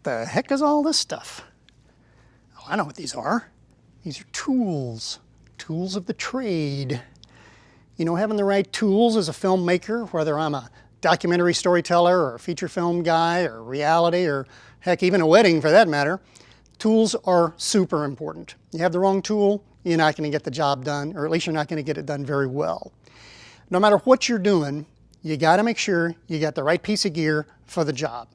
The heck is all this stuff? Oh, I know what these are. These are tools, tools of the trade. You know, having the right tools as a filmmaker, whether I'm a documentary storyteller or a feature film guy or reality or heck, even a wedding for that matter, tools are super important. You have the wrong tool, you're not going to get the job done, or at least you're not going to get it done very well. No matter what you're doing, you got to make sure you got the right piece of gear for the job.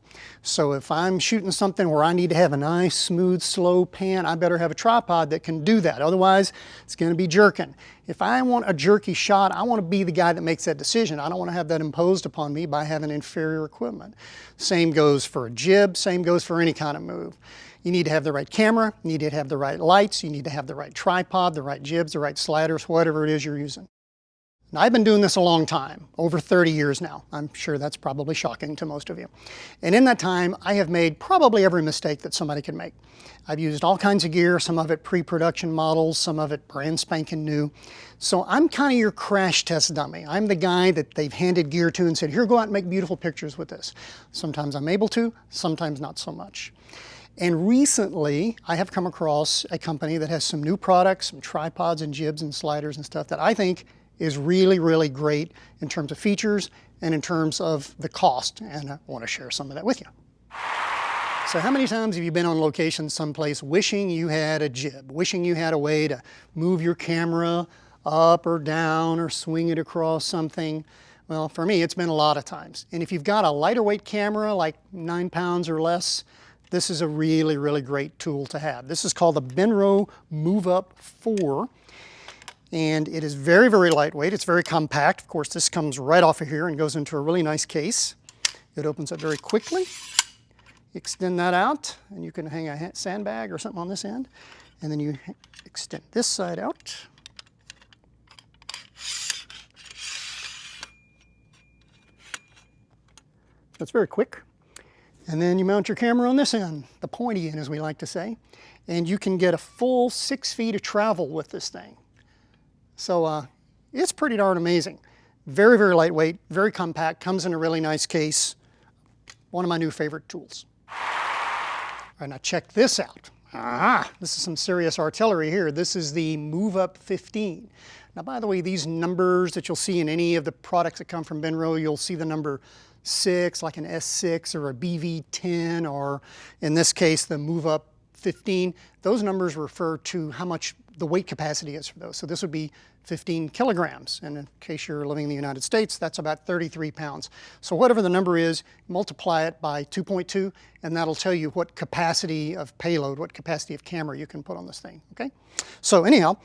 So if I'm shooting something where I need to have a nice, smooth, slow pan, I better have a tripod that can do that. Otherwise, it's going to be jerking. If I want a jerky shot, I want to be the guy that makes that decision. I don't want to have that imposed upon me by having inferior equipment. Same goes for a jib, same goes for any kind of move. You need to have the right camera, you need to have the right lights, you need to have the right tripod, the right jibs, the right sliders, whatever it is you're using. Now, I've been doing this a long time, over 30 years now. I'm sure that's probably shocking to most of you. And in that time, I have made probably every mistake that somebody can make. I've used all kinds of gear, some of it pre-production models, some of it brand spanking new. So I'm kind of your crash test dummy. I'm the guy that they've handed gear to and said, here, go out and make beautiful pictures with this. Sometimes I'm able to, sometimes not so much. And recently, I have come across a company that has some new products, some tripods and jibs and sliders and stuff that I think is really, really great in terms of features and in terms of the cost, and I want to share some of that with you. So how many times have you been on location someplace wishing you had a jib, wishing you had a way to move your camera up or down or swing it across something? Well, for me, it's been a lot of times. And if you've got a lighter weight camera, like 9 pounds or less, this is a really, really great tool to have. This is called the Benro Move Up 4. And it is very, very lightweight. It's very compact. Of course, this comes right off of here and goes into a really nice case. It opens up very quickly. Extend that out, and you can hang a sandbag or something on this end. And then you extend this side out. That's very quick. And then you mount your camera on this end, the pointy end, as we like to say. And you can get a full 6 feet of travel with this thing. So it's pretty darn amazing. Very, very lightweight, very compact, comes in a really nice case. One of my new favorite tools. All right, now check this out. This is some serious artillery here. This is the Move Up 15. Now, by the way, these numbers that you'll see in any of the products that come from Benro, you'll see the number 6, like an S6 or a BV10, or in this case, the Move Up 15. Those numbers refer to how much the weight capacity is for those. So this would be 15 kilograms. And in case you're living in the United States, that's about 33 pounds. So whatever the number is, multiply it by 2.2, and that'll tell you what capacity of payload, what capacity of camera you can put on this thing, okay? So anyhow,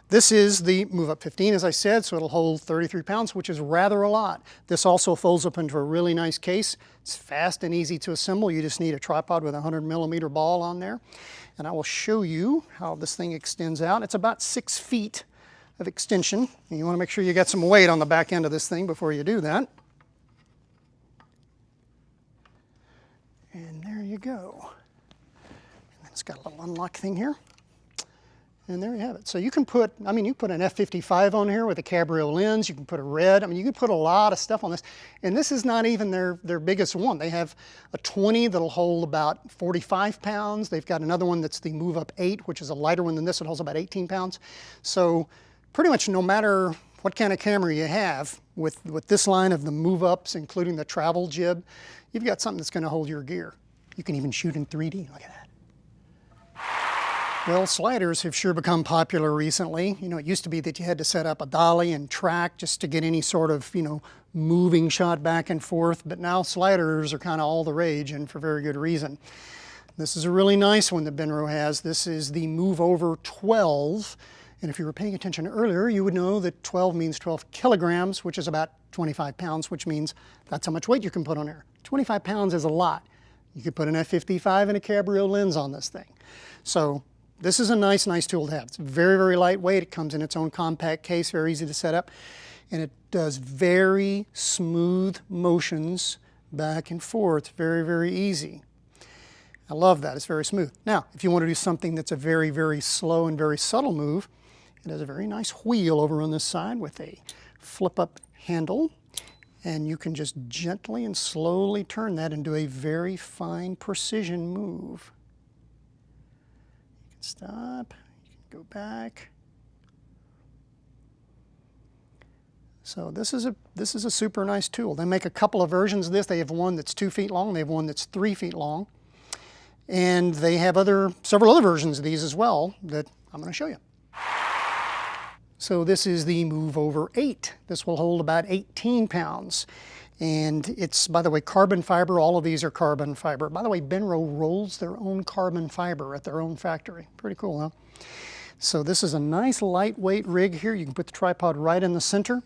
this is the Move Up 15, as I said, so it'll hold 33 pounds, which is rather a lot. This also folds up into a really nice case. It's fast and easy to assemble. You just need a tripod with a 100mm ball on there. And I will show you how this thing extends out. It's about 6 feet of extension. And you want to make sure you get some weight on the back end of this thing before you do that. And there you go. And it's got a little unlock thing here. And there you have it. So you can put, I mean, you put an f55 on here with a cabrio lens. You can put a red. I mean, you can put a lot of stuff on this. And this is not even their biggest one. They have a 20 that'll hold about 45 pounds. They've got another one that's the Move Up 8, which is a lighter one than this. It holds about 18 pounds. So pretty much no matter what kind of camera you have, with this line of the Move Ups, including the travel jib, you've got something that's going to hold your gear. You can even shoot in 3D. Look at that. Well, sliders have sure become popular recently. You know, it used to be that you had to set up a dolly and track just to get any sort of, you know, moving shot back and forth, but now sliders are kind of all the rage, and for very good reason. This is a really nice one that Benro has. This is the Move Over 12. And if you were paying attention earlier, you would know that 12 means 12 kilograms, which is about 25 pounds, which means that's how much weight you can put on there. 25 pounds is a lot. You could put an f/55 and a cabrio lens on this thing. So this is a nice tool to have. It's very, very lightweight. It comes in its own compact case, very easy to set up. And it does very smooth motions back and forth, very, very easy. I love that, it's very smooth. Now, if you want to do something that's a very, very slow and very subtle move, it has a very nice wheel over on this side with a flip-up handle, and you can just gently and slowly turn that into a very fine precision move. You can stop, you can go back. So this is a super nice tool. They make a couple of versions of this. They have one that's 2 feet long, they have one that's 3 feet long. And they have several other versions of these as well that I'm going to show you. So this is the Move Over 8. This will hold about 18 pounds. And it's, by the way, carbon fiber. All of these are carbon fiber. By the way, Benro rolls their own carbon fiber at their own factory. Pretty cool, huh? So this is a nice lightweight rig here. You can put the tripod right in the center.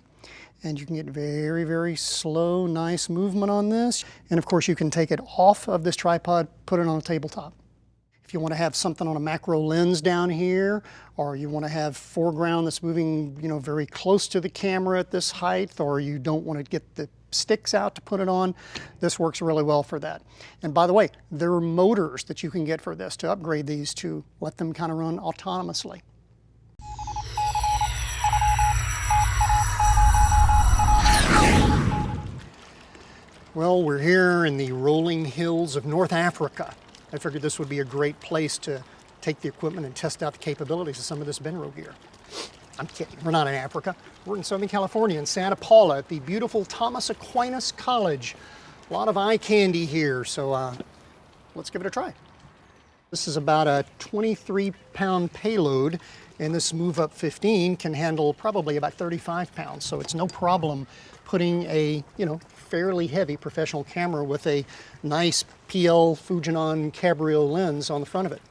And you can get very, very slow, nice movement on this. And of course, you can take it off of this tripod, put it on a tabletop. If you want to have something on a macro lens down here, or you want to have foreground that's moving, you know, very close to the camera at this height, or you don't want to get the sticks out to put it on, this works really well for that. And by the way, there are motors that you can get for this to upgrade these to let them kind of run autonomously. Well, we're here in the rolling hills of North Africa. I figured this would be a great place to take the equipment and test out the capabilities of some of this Benro gear. I'm kidding, we're not in Africa. We're in Southern California in Santa Paula at the beautiful Thomas Aquinas College. A lot of eye candy here, so let's give it a try. This is about a 23-pound payload, and this Move Up 15 can handle probably about 35 pounds, so it's no problem putting a, fairly heavy professional camera with a nice PL Fujinon Cabrio lens on the front of it.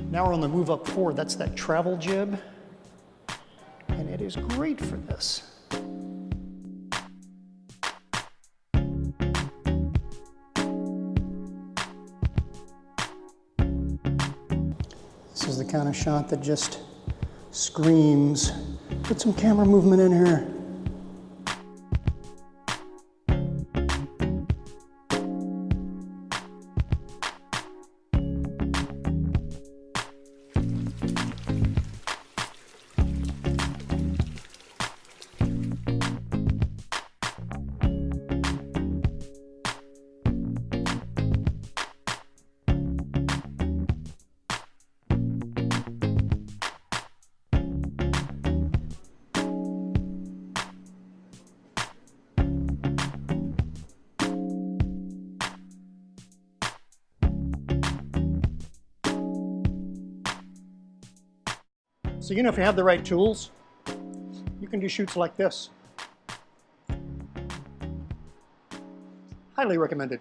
Now we're on the Move Up 4, that's that travel jib, and it is great for this. This is the kind of shot that just screams, put some camera movement in here. So if you have the right tools, you can do shoots like this. Highly recommended.